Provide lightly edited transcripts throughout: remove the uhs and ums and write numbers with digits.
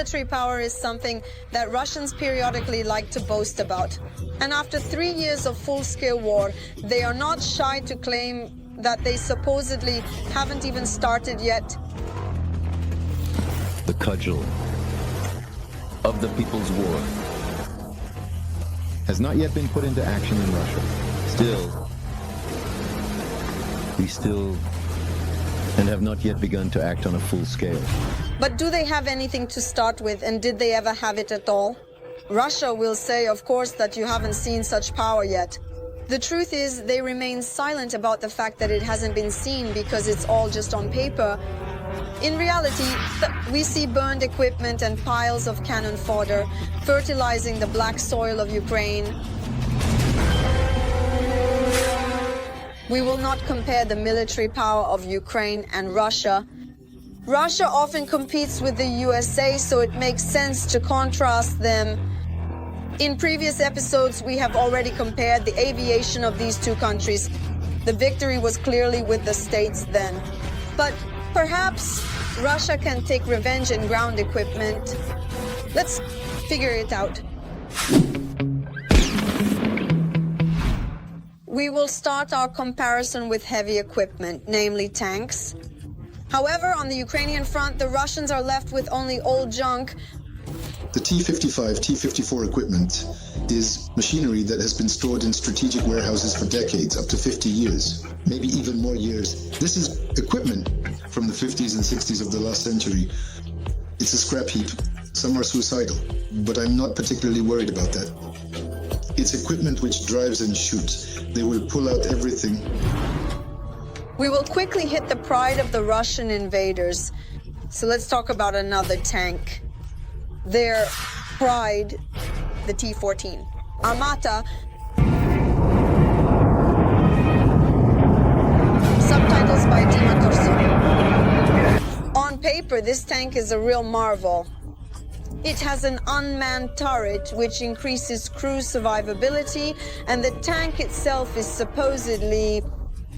military power is something that Russians periodically like to boast about. And after 3 years of full-scale war, they are not shy to claim that they supposedly haven't even started yet. The cudgel of the People's War has not yet been put into action in Russia. We and have not yet begun to act on a full scale. But do they have anything to start with, and did they ever have it at all? Russia will say, of course, that you haven't seen such power yet. The truth is, they remain silent about the fact that it hasn't been seen because it's all just on paper. In reality, we see burned equipment and piles of cannon fodder fertilizing the black soil of Ukraine. We will not compare the military power of Ukraine and Russia. Russia often competes with the USA, so it makes sense to contrast them. In previous episodes, we have already compared the aviation of these two countries. The victory was clearly with the States then. But perhaps Russia can take revenge in ground equipment. Let's figure it out. We will start our comparison with heavy equipment, namely tanks. However, on the Ukrainian front, the Russians are left with only old junk. The T-55, T-54 equipment is machinery that has been stored in strategic warehouses for decades, up to 50 years, maybe even more years. This is equipment from the 50s and 60s of the last century. It's a scrap heap. Some are suicidal, but I'm not particularly worried about that. It's equipment which drives and shoots. They will pull out everything. We will quickly hit the pride of the Russian invaders. So let's talk about another tank. Their pride, the T-14. Armata. Subtitles by Dima Torso. On paper, this tank is a real marvel. It has an unmanned turret which increases crew survivability, and the tank itself is supposedly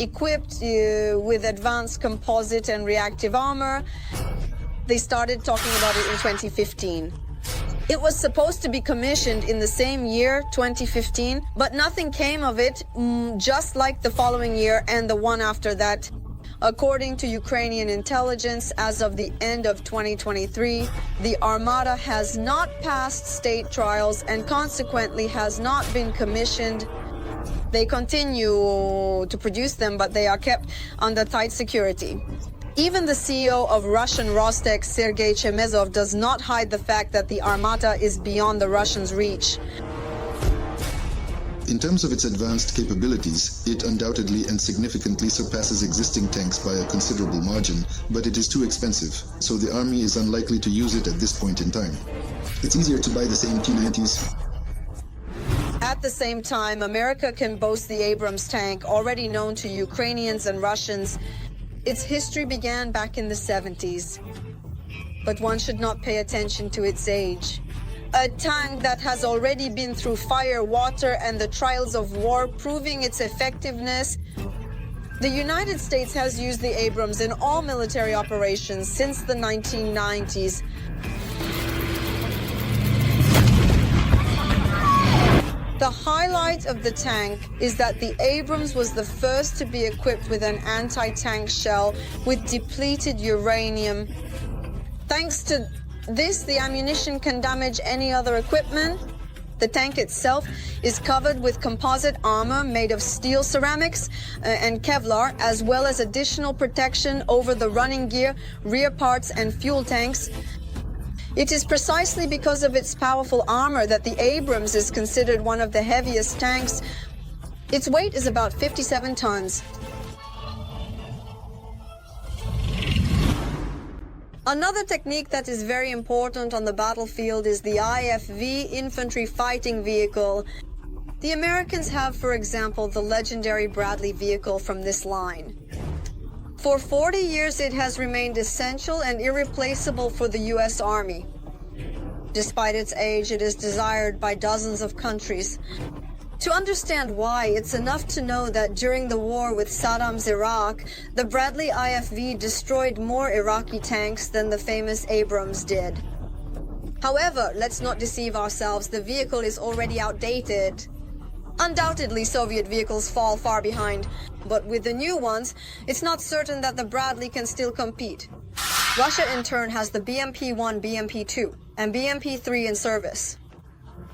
equipped with advanced composite and reactive armor. They started talking about it in 2015. It was supposed to be commissioned in the same year, 2015, but nothing came of it, just like the following year and the one after that. According to Ukrainian intelligence, as of the end of 2023, the Armata has not passed state trials and consequently has not been commissioned. They continue to produce them, but they are kept under tight security. Even the CEO of Russian Rostec, Sergei Chemezov, does not hide the fact that the Armata is beyond the Russians' reach. In terms of its advanced capabilities, it undoubtedly and significantly surpasses existing tanks by a considerable margin, but it is too expensive, so the army is unlikely to use it at this point in time. It's easier to buy the same T-90s. At the same time, America can boast the Abrams tank, already known to Ukrainians and Russians. Its history began back in the 70s, but one should not pay attention to its age. A tank that has already been through fire, water, and the trials of war, proving its effectiveness. The United States has used the Abrams in all military operations since the 1990s. The highlight of the tank is that the Abrams was the first to be equipped with an anti-tank shell with depleted uranium. Thanks to this, the ammunition can damage any other equipment. The tank itself is covered with composite armor made of steel ceramics and Kevlar, as well as additional protection over the running gear, rear parts, and fuel tanks. It is precisely because of its powerful armor that the Abrams is considered one of the heaviest tanks. Its weight is about 57 tons. Another technique that is very important on the battlefield is the IFV, Infantry Fighting Vehicle. The Americans have, for example, the legendary Bradley vehicle from this line. For 40 years, it has remained essential and irreplaceable for the U.S. Army. Despite its age, it is desired by dozens of countries. To understand why, it's enough to know that during the war with Saddam's Iraq, the Bradley IFV destroyed more Iraqi tanks than the famous Abrams did. However, let's not deceive ourselves, the vehicle is already outdated. Undoubtedly, Soviet vehicles fall far behind, but with the new ones, it's not certain that the Bradley can still compete. Russia, in turn, has the BMP-1, BMP-2, and BMP-3 in service.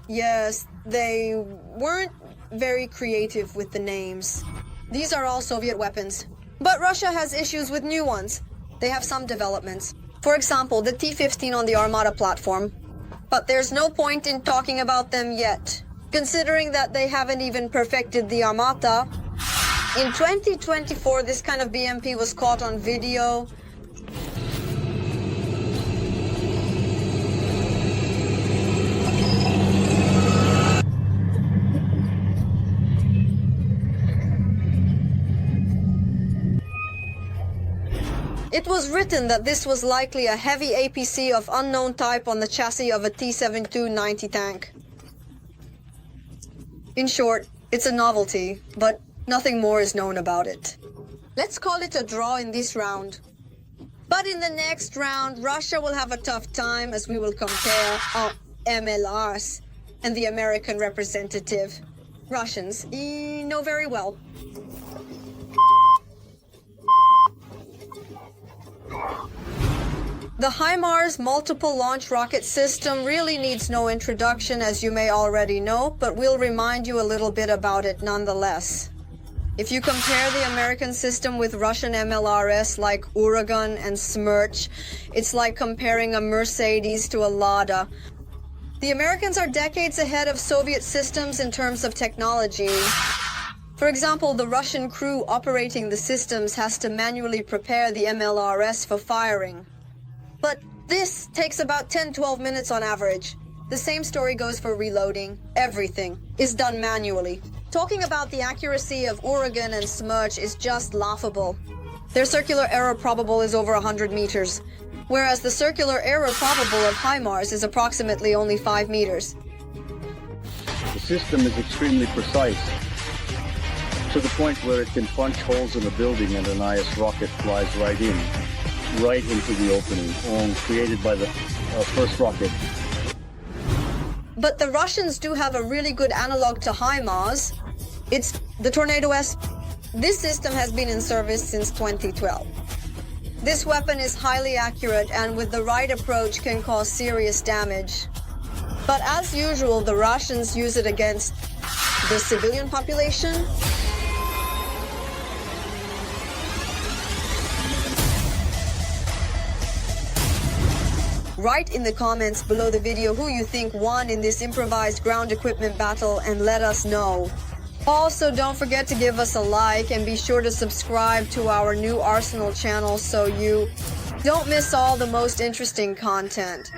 Yes, they weren't very creative with the names. These are all Soviet weapons. But Russia has issues with new ones. They have some developments. For example, the T-15 on the Armata platform. But there's no point in talking about them yet, considering that they haven't even perfected the Armata. In 2024, this kind of BMP was caught on video. It was written that this was likely a heavy APC of unknown type on the chassis of a T-72-90 tank. In short, it's a novelty, but nothing more is known about it. Let's call it a draw in this round. But in the next round, Russia will have a tough time as we will compare our MLRs and the American representative. Russians know very well. The HIMARS multiple launch rocket system really needs no introduction, as you may already know, but we'll remind you a little bit about it nonetheless. If you compare the American system with Russian MLRS like Uragan and Smerch, it's like comparing a Mercedes to a Lada. The Americans are decades ahead of Soviet systems in terms of technology. For example, the Russian crew operating the systems has to manually prepare the MLRS for firing. But this takes about 10-12 minutes on average. The same story goes for reloading. Everything is done manually. Talking about the accuracy of Uragan and Smerch is just laughable. Their circular error probable is over 100 meters, whereas the circular error probable of HIMARS is approximately only 5 meters. The system is extremely precise, to the point where it can punch holes in a building and an IS rocket flies right into the opening created by the first rocket. But the Russians do have a really good analog to HIMARS. It's the Tornado S. This system has been in service since 2012. This weapon is highly accurate and with the right approach can cause serious damage. But as usual, the Russians use it against the civilian population. Write in the comments below the video who you think won in this improvised ground equipment battle and let us know. Also, don't forget to give us a like and be sure to subscribe to our new Arsenal channel so you don't miss all the most interesting content.